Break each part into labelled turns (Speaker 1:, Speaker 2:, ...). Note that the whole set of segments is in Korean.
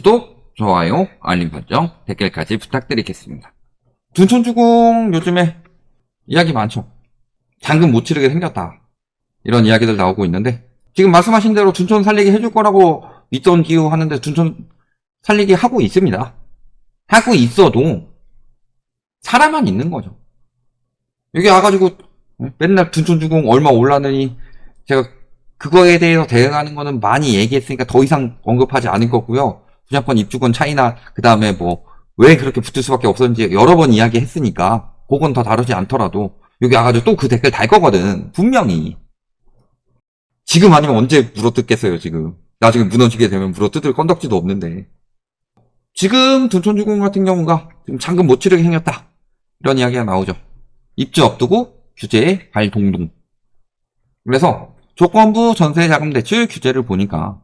Speaker 1: 구독, 좋아요, 알림 설정, 댓글까지 부탁드리겠습니다. 둔촌주공 요즘에 이야기 많죠. 잔금 못 치르게 생겼다. 이런 이야기들 나오고 있는데 지금 말씀하신 대로 둔촌 살리기 해줄 거라고 윗돈 기우 하는데 둔촌 살리기 하고 있습니다. 하고 있어도 사람만 있는 거죠. 여기 와가지고 맨날 둔촌주공 얼마 올랐느니 제가 그거에 대해서 대응하는 거는 많이 얘기했으니까 더 이상 언급하지 않을 거고요. 분양권 입주권 차이나 그 다음에 뭐 왜 그렇게 붙을 수밖에 없었는지 여러 번 이야기했으니까 그건 더 다루지 않더라도 여기 와가지고 또 그 댓글 달 거거든. 분명히. 지금 아니면 언제 물어뜯겠어요. 지금 나중에 무너지게 되면 물어뜯을 건덕지도 없는데 지금 둔촌주공 같은 경우가 지금 잔금 못 치르게 생겼다 이런 이야기가 나오죠. 입주 앞두고 규제에 발동동. 그래서 조건부 전세자금 대출 규제를 보니까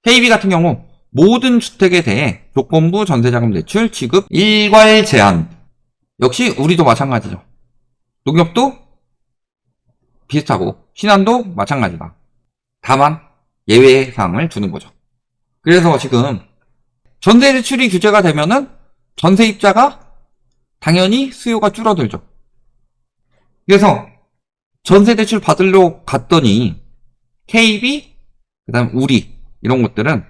Speaker 1: KB 같은 경우 모든 주택에 대해 조건부 전세자금 대출 지급 일괄 제한. 역시 우리도 마찬가지죠. 농협도 비슷하고 신한도 마찬가지다. 다만 예외 사항을 두는 거죠. 그래서 지금 전세 대출이 규제가 되면은 전세입자가 당연히 수요가 줄어들죠. 그래서 전세 대출 받으러 갔더니 KB, 그 다음 우리 이런 것들은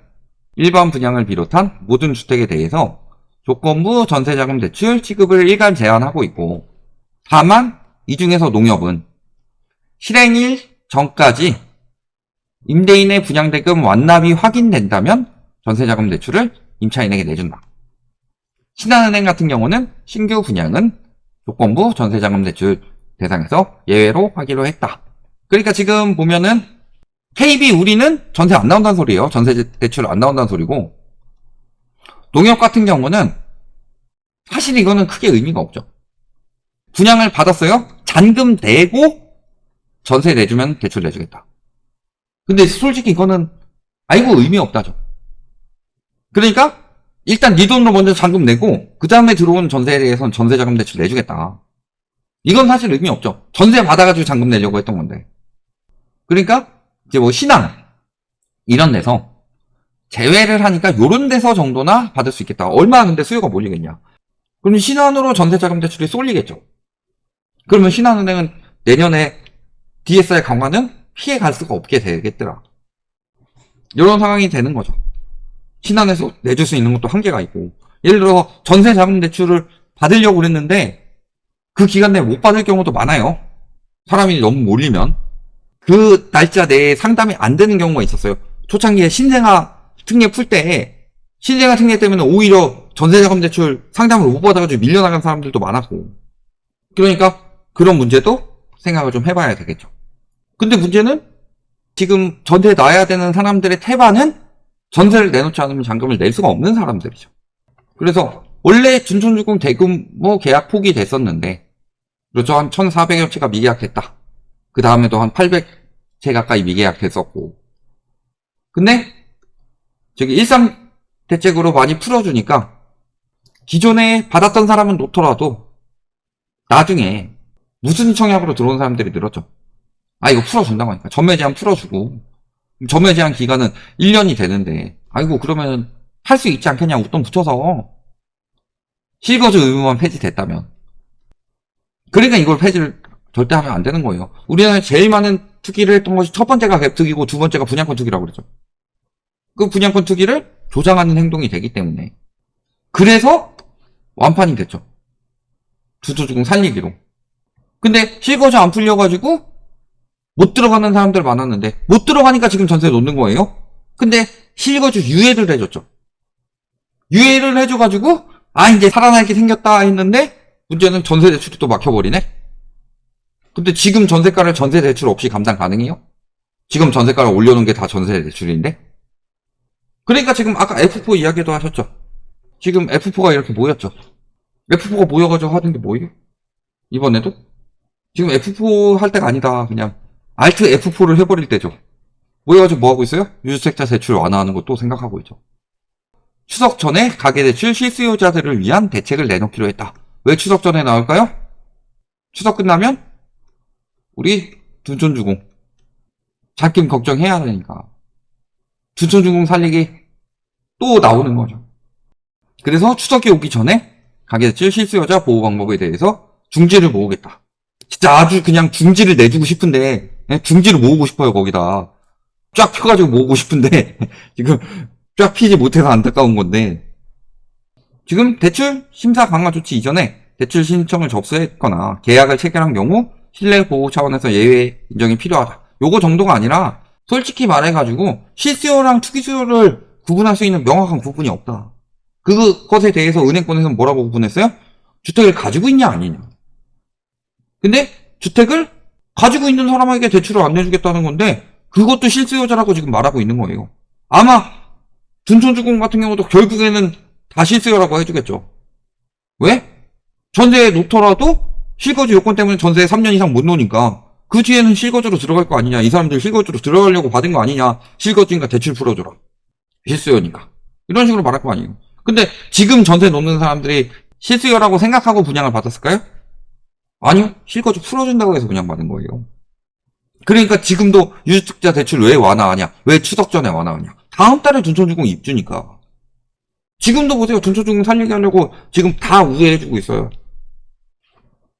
Speaker 1: 일반 분양을 비롯한 모든 주택에 대해서 조건부 전세자금 대출 지급을 일괄 제한하고 있고 다만 이 중에서 농협은 실행일 전까지 임대인의 분양대금 완납이 확인된다면 전세자금 대출을 임차인에게 내준다. 신한은행 같은 경우는 신규 분양은 조건부 전세자금 대출 대상에서 예외로 하기로 했다. 그러니까 지금 보면은 KB 우리는 전세 안 나온다는 소리예요. 전세 대출 안 나온다는 소리고 농협 같은 경우는 사실 이거는 크게 의미가 없죠. 분양을 받았어요. 잔금 내고 전세 내주면 대출 내주겠다. 근데 솔직히 이거는 아이고 의미 없다죠. 그러니까 일단 네 돈으로 먼저 잔금 내고 그 다음에 들어온 전세에 대해서는 전세자금 대출 내주겠다. 이건 사실 의미 없죠. 전세 받아가지고 잔금 내려고 했던 건데. 그러니까 이제 뭐 신한 이런 데서 제외를 하니까 요런 데서 정도나 받을 수 있겠다. 얼마나 근데 수요가 몰리겠냐. 그럼 신한으로 전세자금 대출이 쏠리겠죠. 그러면 신한은행은 내년에 DSR 강화는 피해 갈 수가 없게 되겠더라. 이런 상황이 되는 거죠. 신한에서 내줄 수 있는 것도 한계가 있고 예를 들어 전세자금 대출을 받으려고 그랬는데 그 기간 내에 못 받을 경우도 많아요. 사람이 너무 몰리면 그 날짜 내에 상담이 안 되는 경우가 있었어요. 초창기에 신생아 특례 풀 때 신생아 특례 때문에 오히려 전세자금 대출 상담을 못 받아가지고 밀려나간 사람들도 많았고 그러니까 그런 문제도 생각을 좀 해봐야 되겠죠. 근데 문제는 지금 전세 놔야 되는 사람들의 태반은 전세를 내놓지 않으면 잔금을 낼 수가 없는 사람들이죠. 그래서 원래 둔촌주공 대규모 계약 포기 됐었는데 그렇죠. 한 1,400여 채가 미계약됐다. 그 다음에도 한 800채 가까이 미계약됐었고 근데 저기 일상 대책으로 많이 풀어주니까 기존에 받았던 사람은 놓더라도 나중에 무슨 청약으로 들어온 사람들이 늘었죠. 아 이거 풀어준다고 하니까 전매 제한 풀어주고 전매 제한 기간은 1년이 되는데 아이고 그러면 할 수 있지 않겠냐 웃돈 붙여서 실거주 의무만 폐지됐다면 그러니까 이걸 폐지를 절대 하면 안 되는 거예요. 우리나라에 제일 많은 투기를 했던 것이 첫 번째가 갭투기고 두 번째가 분양권 투기라고 그러죠. 그 분양권 투기를 조장하는 행동이 되기 때문에 그래서 완판이 됐죠. 둔촌주공 살리기로. 근데 실거주 안 풀려가지고 못 들어가는 사람들 많았는데 못 들어가니까 지금 전세 놓는 거예요. 근데 실거주 유예를 해줬죠. 유예를 해줘가지고 아 이제 살아나게 생겼다 했는데 문제는 전세 대출이 또 막혀버리네. 근데 지금 전세가를 전세 대출 없이 감당 가능해요? 지금 전세가를 올려놓은 게 다 전세 대출인데? 그러니까 지금 아까 F4 이야기도 하셨죠. 지금 F4가 이렇게 모였죠. F4가 모여가지고 하는 게 뭐예요? 이번에도? 지금 F4 할 때가 아니다. 그냥 Alt F4를 해버릴 때죠. 모여가지고 뭐하고 있어요? 유주택자 대출 완화하는 것도 생각하고 있죠. 추석 전에 가계대출 실수요자들을 위한 대책을 내놓기로 했다. 왜 추석 전에 나올까요? 추석 끝나면 우리 둔촌주공 잔금 걱정해야 되니까 둔촌주공 살리기 또 나오는 거죠. 그래서 추석이 오기 전에 가계대출 실수요자 보호 방법에 대해서 중지를 모으겠다. 진짜 아주 그냥 중지를 내주고 싶은데, 중지를 모으고 싶어요, 거기다. 쫙 펴가지고 모으고 싶은데, 지금 쫙 피지 못해서 안타까운 건데, 지금 대출 심사 강화 조치 이전에 대출 신청을 접수했거나 계약을 체결한 경우 신뢰 보호 차원에서 예외 인정이 필요하다. 요거 정도가 아니라 솔직히 말해가지고 실수요랑 투기수요를 구분할 수 있는 명확한 구분이 없다. 그것에 대해서 은행권에서는 뭐라고 구분했어요? 주택을 가지고 있냐 아니냐. 근데 주택을 가지고 있는 사람에게 대출을 안 내주겠다는 건데 그것도 실수요자라고 지금 말하고 있는 거예요. 아마 둔촌주공 같은 경우도 결국에는 다 실수요라고 해주겠죠. 왜? 전세에 놓더라도 실거주 요건 때문에 전세에 3년 이상 못 놓으니까 그 뒤에는 실거주로 들어갈 거 아니냐. 이 사람들 실거주로 들어가려고 받은 거 아니냐. 실거주니까 대출 풀어줘라. 실수요니까. 이런 식으로 말할 거 아니에요. 근데 지금 전세 놓는 사람들이 실수요라고 생각하고 분양을 받았을까요? 아니요. 실거주 풀어준다고 해서 분양받은 거예요. 그러니까 지금도 유주택자 대출 왜 완화하냐? 왜 추석 전에 완화하냐? 다음 달에 둔촌주공 입주니까. 지금도 보세요. 둔촌주공 살리게 하려고 지금 다 우회해주고 있어요.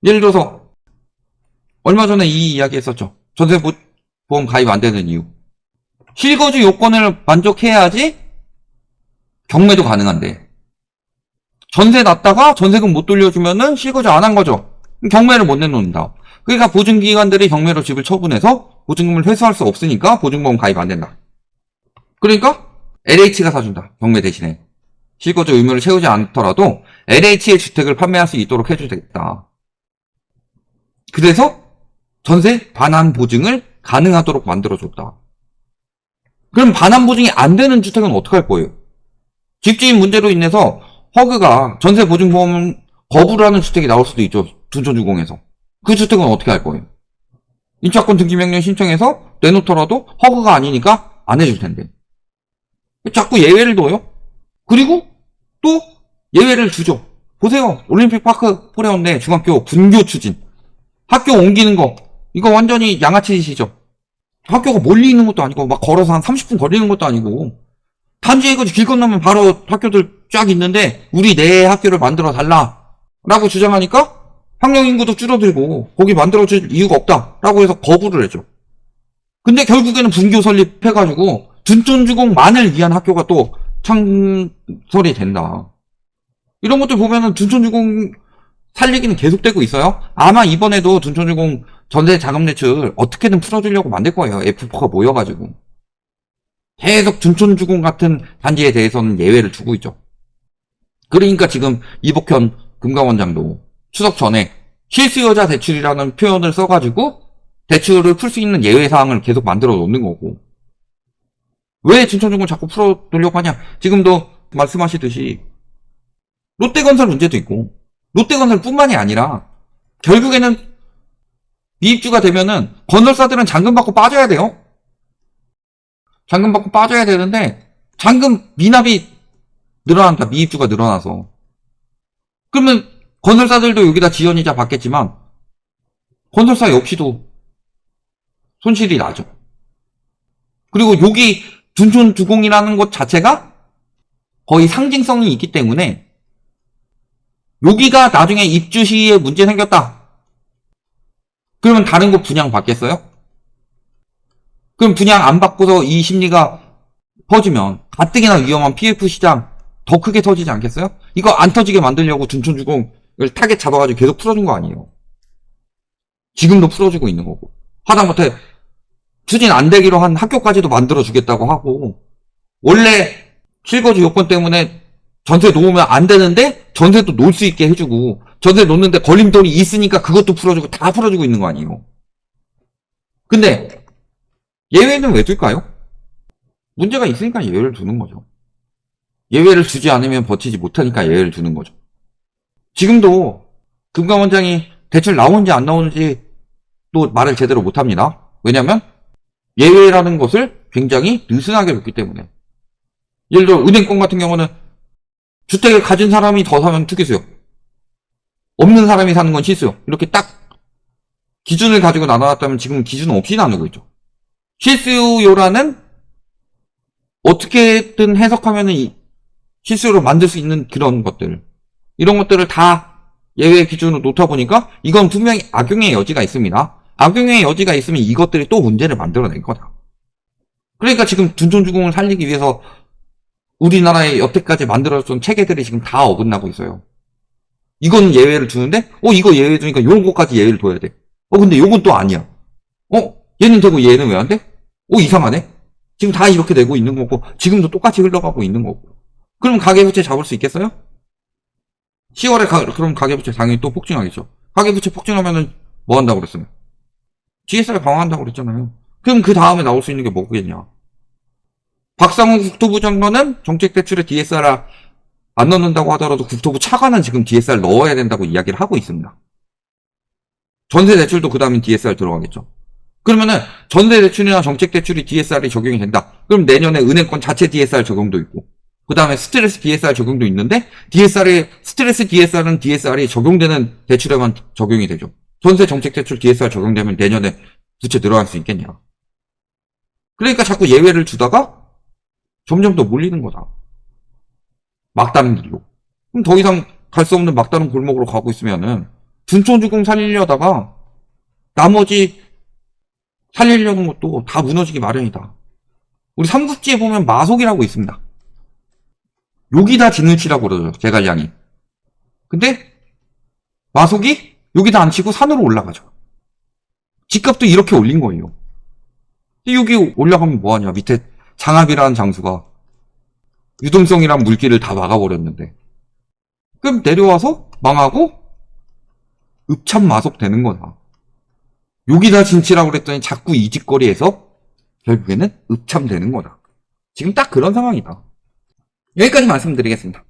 Speaker 1: 예를 들어서 얼마 전에 이 이야기 했었죠. 전세보험 가입 안 되는 이유. 실거주 요건을 만족해야지 경매도 가능한데 전세 났다가 전세금 못 돌려주면은 실거주 안 한 거죠. 경매를 못 내놓는다. 그러니까 보증기관들이 경매로 집을 처분해서 보증금을 회수할 수 없으니까 보증보험 가입 안 된다. 그러니까 LH가 사준다. 경매 대신에. 실거주 의무를 채우지 않더라도 LH의 주택을 판매할 수 있도록 해주겠다. 그래서 전세 반환 보증을 가능하도록 만들어줬다. 그럼 반환 보증이 안 되는 주택은 어떻게 할 거예요? 집주인 문제로 인해서 허그가 전세 보증보험 거부를 하는 주택이 나올 수도 있죠. 둔촌주공에서. 그 주택은 어떻게 할 거예요? 임차권 등기명령 신청해서 내놓더라도 허그가 아니니까 안 해줄 텐데. 자꾸 예외를 둬요? 그리고 또 예외를 주죠. 보세요. 올림픽파크 포레온대 중학교 분교 추진. 학교 옮기는 거. 이거 완전히 양아치시죠. 학교가 멀리 있는 것도 아니고 막 걸어서 한 30분 거리는 것도 아니고 단지에 이거 길 건너면 바로 학교들 쫙 있는데 우리 내 학교를 만들어 달라 라고 주장하니까 학령인구도 줄어들고 거기 만들어줄 이유가 없다 라고 해서 거부를 해줘. 근데 결국에는 분교 설립해가지고 둔촌주공만을 위한 학교가 또 창설이 된다. 이런 것들 보면은 둔촌주공 살리기는 계속되고 있어요. 아마 이번에도 둔촌주공 전세 자금 대출 어떻게든 풀어주려고 만들 거예요. F4가 모여가지고. 계속 둔촌주공 같은 단지에 대해서는 예외를 두고 있죠. 그러니까 지금 이복현 금감원장도 추석 전에 실수요자 대출이라는 표현을 써가지고 대출을 풀 수 있는 예외사항을 계속 만들어 놓는 거고. 왜 둔촌주공을 자꾸 풀어놓으려고 하냐. 지금도 말씀하시듯이 롯데건설 문제도 있고 롯데건설 뿐만이 아니라 결국에는 미입주가 되면은 건설사들은 잔금 받고 빠져야 돼요. 잔금 받고 빠져야 되는데 잔금 미납이 늘어난다. 미입주가 늘어나서. 그러면 건설사들도 여기다 지연이자 받겠지만 건설사 역시도 손실이 나죠. 그리고 여기 둔촌주공이라는 것 자체가 거의 상징성이 있기 때문에 여기가 나중에 입주 시에 문제 생겼다. 그러면 다른 곳 분양 받겠어요? 그럼 분양 안 받고서 이 심리가 퍼지면 가뜩이나 위험한 PF 시장 더 크게 터지지 않겠어요? 이거 안 터지게 만들려고 둔촌주공을 타겟 잡아가지고 계속 풀어준 거 아니에요. 지금도 풀어주고 있는 거고. 하다못해 추진 안 되기로 한 학교까지도 만들어주겠다고 하고 원래 실거주 요건 때문에 전세 놓으면 안 되는데 전세도 놓을 수 있게 해주고 전세 놓는데 걸림돌이 있으니까 그것도 풀어주고 다 풀어주고 있는 거 아니에요. 근데 예외는 왜 둘까요? 문제가 있으니까 예외를 두는 거죠. 예외를 주지 않으면 버티지 못하니까 예외를 두는 거죠. 지금도 금감원장이 대출 나오는지 안 나오는지 또 말을 제대로 못합니다. 왜냐면 예외라는 것을 굉장히 느슨하게 줬기 때문에. 예를 들어 은행권 같은 경우는 주택을 가진 사람이 더 사면 투기수요. 없는 사람이 사는 건 실수요. 이렇게 딱 기준을 가지고 나눠놨다면 지금 기준 없이 나누고 있죠. 실수요라는 어떻게든 해석하면 실수로 만들 수 있는 그런 것들. 이런 것들을 다 예외 기준으로 놓다 보니까 이건 분명히 악용의 여지가 있습니다. 악용의 여지가 있으면 이것들이 또 문제를 만들어낼 거다. 그러니까 지금 둔촌주공을 살리기 위해서 우리나라에 여태까지 만들어졌던 체계들이 지금 다 어긋나고 있어요. 이건 예외를 두는데, 이거 예외 주니까 요런 것까지 예외를 둬야 돼. 근데 요건 또 아니야. 얘는 되고 얘는 왜 안 돼? 이상하네? 지금 다 이렇게 되고 있는 거고, 지금도 똑같이 흘러가고 있는 거고. 그럼 가계부채 잡을 수 있겠어요? 10월에 그럼 가계부채 당연히 또 폭증하겠죠. 가계부채 폭증하면은 뭐 한다고 그랬어요? DSR 강화한다고 그랬잖아요. 그럼 그 다음에 나올 수 있는 게 뭐겠냐? 박상훈 국토부 장관은 정책대출에 DSR 안 넣는다고 하더라도 국토부 차관은 지금 DSR 넣어야 된다고 이야기를 하고 있습니다. 전세대출도 그 다음엔 DSR 들어가겠죠. 그러면은 전세대출이나 정책대출이 DSR이 적용이 된다. 그럼 내년에 은행권 자체 DSR 적용도 있고, 그 다음에 스트레스 DSR 적용도 있는데, 스트레스 DSR은 DSR이 적용되는 대출에만 적용이 되죠. 전세 정책대출 DSR 적용되면 내년에 부채 늘어날 수 있겠냐. 그러니까 자꾸 예외를 주다가 점점 더 몰리는 거다. 막다른 길로. 그럼 더 이상 갈 수 없는 막다른 골목으로 가고 있으면은 둔촌주공 살리려다가 나머지 살리려는 것도 다 무너지기 마련이다. 우리 삼국지에 보면 마속이라고 있습니다. 여기다 진을 치라고 그러죠. 제갈량이. 근데 마속이 여기다 안 치고 산으로 올라가죠. 집값도 이렇게 올린 거예요. 여기 올라가면 뭐하냐. 밑에 장압이라는 장수가 유동성이란 물길을 다 막아버렸는데, 그럼 내려와서 망하고 읍참마속 되는 거다. 여기다 진치라고 그랬더니 자꾸 이 짓거리에서 결국에는 읍참 되는 거다. 지금 딱 그런 상황이다. 여기까지 말씀드리겠습니다.